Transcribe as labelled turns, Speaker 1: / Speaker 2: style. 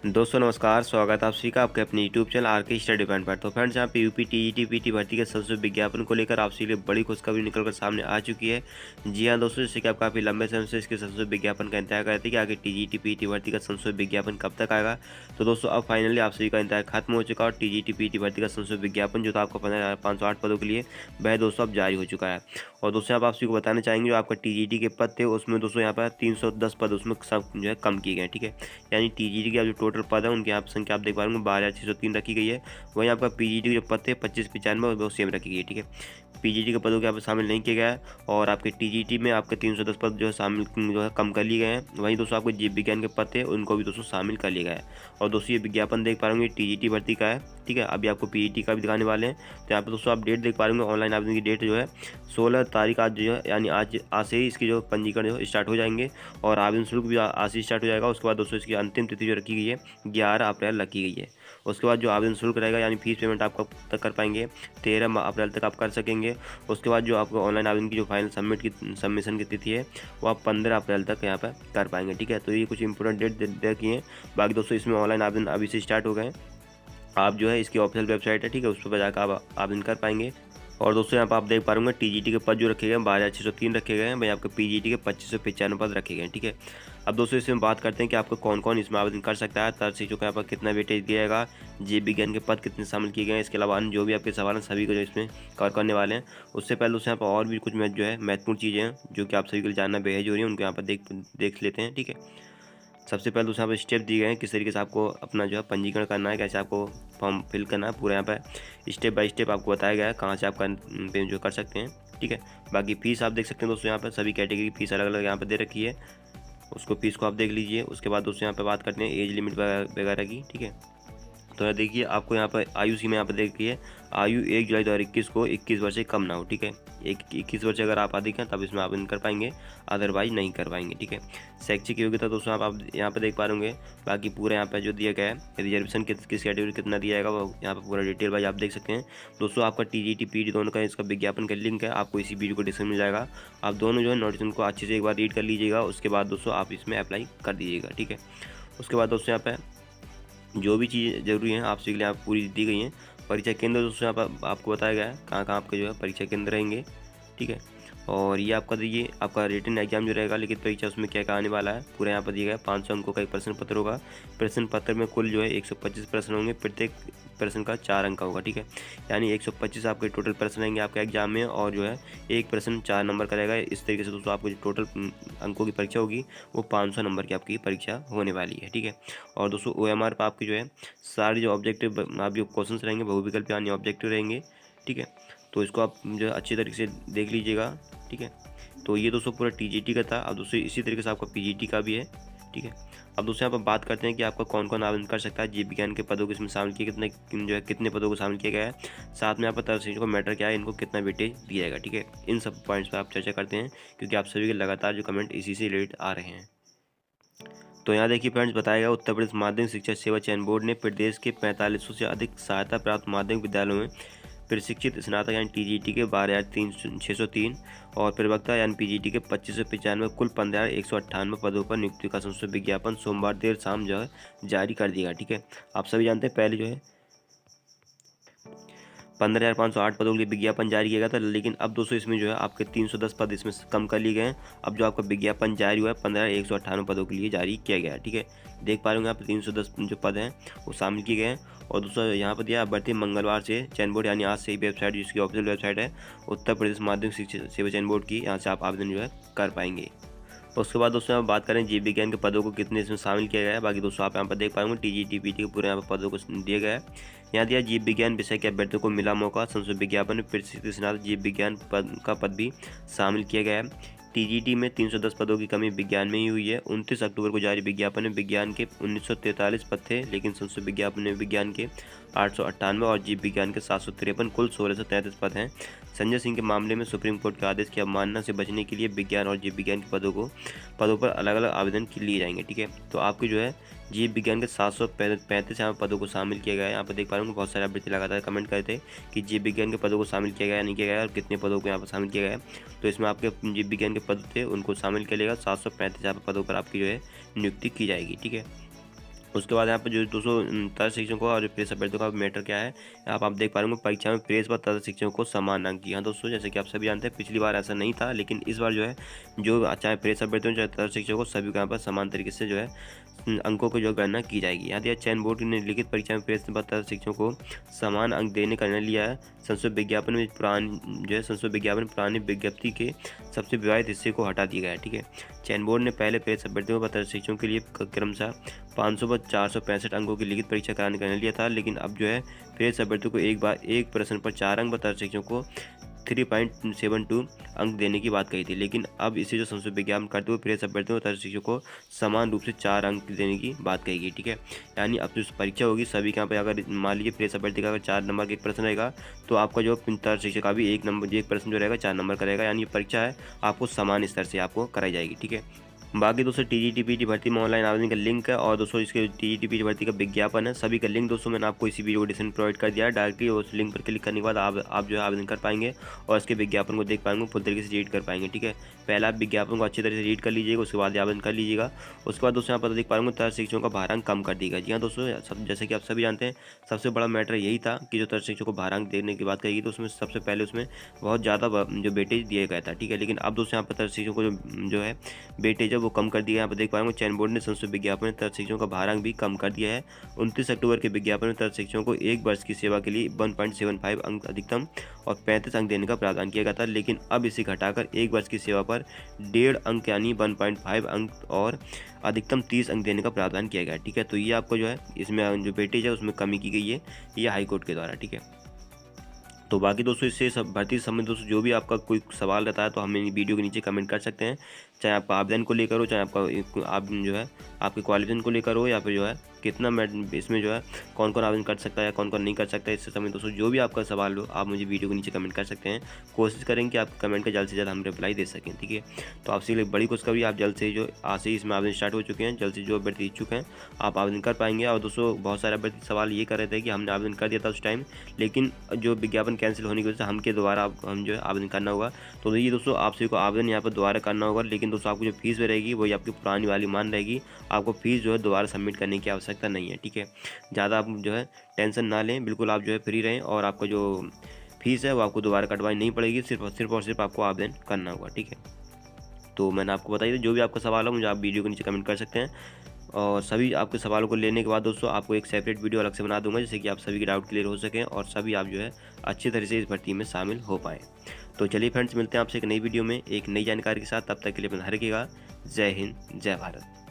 Speaker 1: दोस्तों नमस्कार, स्वागत है आप सभी का आपके अपने यूट्यूब चैनल आर के स्टडी पॉइंट पर। तो फ्रेंड्स, यहाँ पे यूपी टीजीटी पीटी भर्ती के संशोधित विज्ञापन को लेकर आप सभी के लिए बड़ी खुशखबरी निकलकर सामने आ चुकी है। जी हाँ दोस्तों, जैसे कि आप काफ़ी लंबे समय से इसके संशोधित विज्ञापन का इंतजार कर रहे थे कि आगे टीजीटी पीटी भर्ती का संशोधित विज्ञापन कब तक आएगा। तो दोस्तों अब फाइनली आप सभी का इंतजार खत्म हो चुका और टीजीटी पीटी भर्ती का संशोधित विज्ञापन जो था आपको 15,508 पदों के लिए वह दोस्तों अब जारी हो चुका है। और दोस्तों आप सभी को बताना चाहेंगे जो आपका टीजीटी के पद थे उसमें दोस्तों यहाँ पर 310 पद उसमें सब जो है कम किए गए, ठीक है। यानी टीजीटी के जो टोटल पद है उनकी यहाँ संख्या आप देख पा रहे होंगे 12,603 रखी गई है। वहीं आपका पीजीटी के जो पद थे 2595 वो सेम रखी गई है, ठीक है। पीजीटी के पदों के यहाँ पर शामिल नहीं किया गया है और आपके टीजीटी में आपके 310 पद जो है शामिल जो है कम कर लिए गए हैं। वहीं दोस्तों आपके जीव विज्ञान के पद थे उनको भी दोस्तों शामिल कर लिया गया है। और दोस्तों ये विज्ञापन देख पा रहे होंगे टीजीटी भर्ती का है, ठीक है। अभी आपको पीजीटी का भी दिखाने वाले हैं। तो यहाँ पर दोस्तों आप डेट देख पा रहे होंगे, ऑनलाइन आवेदन की डेट जो है 16 तारीख आज जो है, यानी आज से ही इसकी जो पंजीकरण जो स्टार्ट हो जाएंगे और आवेदन शुल्क भी आज से स्टार्ट हो जाएगा। उसके बाद दोस्तों इसकी अंतिम तिथि जो रखी गई है 11 अप्रैल रखी गई है। उसके बाद जो आवेदन शुल्क रहेगा यानी फीस पेमेंट आप कब तक कर पाएंगे, 13 अप्रैल तक आप कर सकेंगे। उसके बाद जो आपको ऑनलाइन आवेदन की जो फाइनल सबमिशन की तिथि है वो आप 15 अप्रैल तक यहाँ पर कर पाएंगे, ठीक है। तो ये कुछ इंपॉर्टेंट डेट दे रखी हैं। बाकी दोस्तों इसमें ऑनलाइन आवेदन अभी से स्टार्ट हो गए हैं। आप जो है इसकी ऑफिशियल वेबसाइट है, ठीक है, उस पर जाकर आप आवेदन कर पाएंगे। और दोस्तों यहाँ पर आप देख पा रहे होंगे टीजीटी के पद जो रखे गए हैं 12,603 रखे गए हैं। वहीं आपके पीजीटी के 2595 पद रखे गए हैं, ठीक है। अब दोस्तों इसमें बात करते हैं कि आपको कौन कौन इसमें आवेदन कर सकता है, तरशीहों का यहाँ पर कितना वेटेज दिया जाएगा, जीव विज्ञान के पद कितने शामिल किए गए हैं, इसके अलावा अन्य जो भी आपके सवाल हैं सभी को जो इसमें कवर करने वाले हैं। उससे पहले दोस्तों यहाँ पर और भी कुछ जो है महत्वपूर्ण चीज़ें हैं जो कि आप सभी के लिए जानना बेहद जरूरी है, उनको यहाँ पर देख लेते हैं, ठीक है। सबसे पहले दोस्तों यहाँ पर स्टेप दिए गए हैं किस तरीके से आपको अपना जो है पंजीकरण करना है, कैसे आपको फॉर्म फिल करना है, पूरा यहाँ पर स्टेप बाय स्टेप आपको बताया गया है कहाँ से आप जो कर सकते हैं, ठीक है। बाकी फीस आप देख सकते हैं दोस्तों, यहाँ पर सभी कैटेगरी की फीस अलग अलग यहाँ पर दे रखी है, उसको फीस को आप देख लीजिए। उसके बाद दोस्तों यहाँ पर बात करते हैं एज लिमिट वगैरह की, ठीक है। तो यहाँ देखिए आपको यहाँ पर आयु सीमा यहाँ पर देखिए, आयु 1 जुलाई 2021 को 21 वर्ष से कम ना हो, ठीक है। 21 वर्ष अगर आप अधिक हैं तब इसमें आवेदन कर पाएंगे, अदरवाइज नहीं कर पाएंगे, ठीक है। शैक्षिक योग्यता दोस्तों आप यहाँ पर देख पा रहे होंगे। बाकी पूरा यहाँ पर जो दिया गया है रिजर्वेशन किस कैटेगरी कितना दिया जाएगा वो यहाँ पर पूरा डिटेल वाइज आप देख सकते हैं। दोस्तों आपका टीजीटी पीटी दोनों का इसका विज्ञापन का लिंक है, आपको इसी वीडियो को डिस्क्रिप्शन मिल जाएगा। आप दोनों जो है नोटिफिकेशन को अच्छे से एक बार रीड कर लीजिएगा, उसके बाद दोस्तों आप इसमें अप्लाई कर दीजिएगा, ठीक है। उसके बाद दोस्तों यहाँ पर जो भी चीज़ जरूरी है आप सभी के लिए आप पूरी दी गई हैं। परीक्षा केंद्र दोस्तों यहाँ पर आपको बताया गया है कहाँ कहाँ आपके जो है परीक्षा केंद्र रहेंगे, ठीक है। और ये आपका देखिए आपका रिटन एग्जाम जो रहेगा लिखित परीक्षा उसमें क्या क्या आने वाला है पूरा यहाँ पर दिया गया है। 500 अंकों का एक प्रश्न पत्र होगा। प्रश्न पत्र में कुल जो है 125 प्रश्न होंगे, प्रत्येक प्रश्न का 4 अंक का होगा, ठीक है। यानी 125 आपके टोटल प्रश्न रहेंगे आपके एग्जाम में और जो है एक प्रश्न 4 नंबर का रहेगा। इस तरीके से दोस्तों आपको जो टोटल अंकों की परीक्षा होगी वो 500 नंबर की आपकी परीक्षा होने वाली है, ठीक है। और दोस्तों OMR पर आपकी जो है सारे जो ऑब्जेक्टिव आप जो क्वेश्चन रहेंगे बहुविकल्प यानी ऑब्जेक्टिव रहेंगे, ठीक है। तो इसको आप जो अच्छी तरीके से देख लीजिएगा, ठीक है। तो ये दोस्तों पूरा टीजीटी का था। अब दोस्तों इसी तरीके से आपका पीजीटी का भी है, ठीक है। अब दोस्तों यहाँ पर बात करते हैं कि आपका कौन कौन आवेदन कर सकता है, जीव विज्ञान के पदों को इसमें शामिल किए कितने जो है कितने पदों को शामिल किया गया है, साथ में यहाँ पर तरशीहों को मैटर क्या है, इनको कितना वेटेज दिया जाएगा, ठीक है। इन सब पॉइंट्स पर आप चर्चा करते हैं क्योंकि आप सभी के लगातार जो कमेंट इसी से रिलेटेड आ रहे हैं। तो यहाँ देखिए फ्रेंड्स, बताया गया उत्तर प्रदेश माध्यमिक शिक्षा सेवा चयन बोर्ड ने प्रदेश के 4500 से अधिक सहायता प्राप्त माध्यमिक विद्यालयों में प्रशिक्षित स्नातक यानी टीजीटी के 12,603 और प्रवक्ता यानी पीजीटी के 2595 कुल 15,198 पदों पर नियुक्ति का संशोधित विज्ञापन सोमवार देर शाम जो है जारी कर दिया, ठीक है। आप सभी जानते हैं पहले जो है 15,508 पदों के लिए विज्ञापन जारी किया गया था, लेकिन अब दोस्तों इसमें जो है आपके 310 पद इसमें कम कर लिए गए हैं। अब जो आपका विज्ञापन जारी हुआ है 15,198 पदों के लिए जारी किया गया है, ठीक है। देख पा रहे होंगे आप 310 जो पद हैं वो शामिल किए गए हैं। और दोस्तों यहाँ पर दिया भर्ती मंगलवार से चयन बोर्ड यानी आज से ही वेबसाइट जिसकी ऑफिशियल वेबसाइट है उत्तर प्रदेश माध्यमिक शिक्षा सेवा चयन बोर्ड की, यहाँ से आप आवेदन जो है कर पाएंगे। उसके बाद दोस्तों आप बात करें जीव विज्ञान के पदों को कितने इसमें शामिल किया गया है। बाकी दोस्तों आप यहाँ पर देख पाएंगे टीजीटी पीटी के पूरे यहाँ पर पदों को दिया गया है। यहाँ दिया जीव विज्ञान विषय के अभ्यर्थियों को मिला मौका, संशोधित विज्ञापन में प्रशिक्षित स्नातक जीव विज्ञान का पद भी शामिल किया गया है। टीजीटी में 310 पदों की कमी विज्ञान में ही हुई है। 29 अक्टूबर को जारी विज्ञापन में विज्ञान के 1943 पद थे, लेकिन संशोधित विज्ञापन में विज्ञान के 898 और जीव विज्ञान के 753 कुल 1633 पद हैं। संजय सिंह के मामले में सुप्रीम कोर्ट के आदेश की अवमानना से बचने के लिए विज्ञान और जीव विज्ञान के पदों पर अलग अलग आवेदन लिए जाएंगे, ठीक है। तो आपके जो है जीव विज्ञान के 735 यहाँ पदों को शामिल किया गया है। यहाँ पर देख पा रहे होंगे बहुत सारे अभ्यर्थी लगातार कमेंट करते हैं कि जीव विज्ञान के पदों को शामिल किया गया नहीं किया गया और कितने पदों को यहाँ पर शामिल किया गया है। तो इसमें आपके जीव विज्ञान के पद थे उनको शामिल किया जाएगा। 735 यहाँ पर पदों पर आपकी जो है नियुक्ति की जाएगी, ठीक है। उसके बाद यहाँ पर जो दोस्तों तंत्र शिक्षकों का और प्रेस अभ्यर्थियों का मैटर क्या है, आप देख पा रहे होंगे परीक्षा में प्रेस व तंत्र शिक्षकों को समान अंक। हाँ दोस्तों, जैसे कि आप सभी जानते हैं पिछली बार ऐसा नहीं था, लेकिन इस बार जो है जो चाहे प्रेस अभ्यर्थियों चाहे तंत्र शिक्षकों को सभी को यहाँ पर समान तरीके से जो है अंकों की जो गणना की जाएगी। यहाँ दिया चयन बोर्ड ने लिखित परीक्षा में प्रेस व तंत्र शिक्षकों को समान अंक देने का निर्णय लिया है। संस्कृत विज्ञापन में पुरानी विज्ञप्ति के सबसे विवादित हिस्से को हटा दिया गया है। ठीक है, चयन बोर्ड ने पहले प्रेस अभ्यर्थियों व तंत्र शिक्षकों के लिए क्रमशः 500 व 465 अंकों की लिखित परीक्षा कराने का निर्णय लिया था, लेकिन अब जो है प्रेस अभ्यर्थियों को एक बार एक प्रश्न पर 4 अंक व तंत्र शिक्षकों को 3.72 अंक देने की बात कही थी। लेकिन अब इसे जो संस्कृत विज्ञापन करते हुए प्रेस अभ्यर्थियों और तंत्र शिक्षकों को समान रूप से 4 अंक देने की बात कही गई। ठीक है, यानी अब जो परीक्षा होगी सभी के यहाँ पे अगर मान लीजिए प्रेस अभ्यर्थी का अगर 4 नंबर का एक प्रश्न रहेगा, तो आपका जो तंत्र शिक्षक का भी एक प्रश्न जो रहेगा 4 नंबर का रहेगा। यानी परीक्षा है आपको समान स्तर से आपको कराई जाएगी। ठीक है, बाकी दोस्तों टीजीटी भर्ती में ऑनलाइन आवेदन का लिंक है और दोस्तों इसके टीजीटी भर्ती का विज्ञापन है, सभी का लिंक दोस्तों मैंने आपको इसी वीडियो डिस्क्रिप्शन प्रोवाइड कर दिया है। डायरेक्टली उस लिंक पर क्लिक करने के बाद आप जो है आवेदन कर पाएंगे और इसके विज्ञापन को देख पाएंगे, पूरी तरीके से रीड कर पाएंगे। ठीक है, पहले आप विज्ञापन को अच्छी तरह से रीड कर लीजिएगा, उसके बाद आवेदन कर लीजिएगा। उसके बाद दोस्तों यहाँ पर देख पाएंगे तंत्र शिक्षकों का भारांक कम कर दिया। जी हाँ दोस्तों, जैसे कि आप सभी जानते हैं सबसे बड़ा मैटर यही था कि जो तंत्र शिक्षकों को भारांक देने की बात कही तो उसमें सबसे पहले उसमें बहुत ज़्यादा जो वेटेज दिया गया था। ठीक है, लेकिन अब दोस्तों यहाँ पर तंत्र शिक्षकों को जो है वेटेज है वो कम कर दिया। यहाँ पर देख पाएंगे चयन बोर्ड ने संस्कृत विज्ञापन में तंत्र शिक्षकों का भारांक भी कम कर दिया है। 29 अक्टूबर के विज्ञापन में तंत्र शिक्षकों को 1 वर्ष की सेवा के लिए 1.75 अंक अधिकतम और 35 अंक देने का प्रावधान किया गया था, लेकिन अब इसे घटाकर 1 वर्ष की सेवा पर 1.5 अंक यानी 1.5 अंक और अधिकतम 30 अंक देने का प्रावधान किया गया। ठीक है, तो ये आपको जो है इसमें जो वेटेज है उसमें कमी की गई है, ये हाईकोर्ट के द्वारा। ठीक है, तो बाकी दोस्तों इससे सब भर्ती से संबंधित दोस्तों जो भी आपका कोई सवाल रहता है तो हमें वीडियो के नीचे कमेंट कर सकते हैं, चाहे आपका आवेदन को लेकर हो, चाहे आप जो है आपके क्वालिफिकेशन को लेकर हो, या फिर जो है कितना इसमें जो है कौन कौन आवेदन कर सकता है या कौन कौन नहीं कर सकता है। इससे संबंधित दोस्तों जो भी आपका सवाल हो आप मुझे वीडियो के नीचे कमेंट कर सकते हैं। कोशिश करेंगे कि आप कमेंट का जल्द से जल्द हम रिप्लाई दे सकें। ठीक है, तो आपसे लिए बड़ी खुशखबरी, आप जल्द से जो आज से इसमें आवेदन स्टार्ट हो चुके हैं, जल्द से जो अभ्यर्थी इच्छुक हैं आप आवेदन कर पाएंगे। और दोस्तों बहुत सारे अभ्यर्थी सवाल ये कर रहे थे कि हमने आवेदन कर दिया था उस टाइम, लेकिन जो विज्ञापन कैंसिल होने की वजह से हमके दोबारा हम जो है आवेदन करना होगा। तो ये दोस्तों आप सभी को आवेदन यहाँ पर दोबारा करना होगा, लेकिन दोस्तों आपको जो फीस रहेगी वही आपकी पुरानी वाली मान रहेगी। आपको फीस जो है दोबारा सबमिट करने की आवश्यकता नहीं है। ठीक है, ज़्यादा आप जो है टेंशन ना लें, बिल्कुल आप जो है फ्री रहें और आपका जो फीस है वो आपको दोबारा कटवानी नहीं पड़ेगी, सिर्फ और सिर्फ आपको आवेदन करना होगा। ठीक है, तो मैंने आपको बताइए जो भी आपका सवाल हो मुझे आप वीडियो के नीचे कमेंट कर सकते हैं, और सभी आपके सवालों को लेने के बाद दोस्तों आपको एक सेपरेट वीडियो अलग से बना दूंगा, जिससे कि आप सभी के डाउट क्लियर हो सकें और सभी आप जो है अच्छी तरह से इस भर्ती में शामिल हो पाएँ। तो चलिए फ्रेंड्स, मिलते हैं आपसे एक नई वीडियो में एक नई जानकारी के साथ। तब तक के लिए अपना ध्यान रखिएगा। जय हिंद, जय भारत।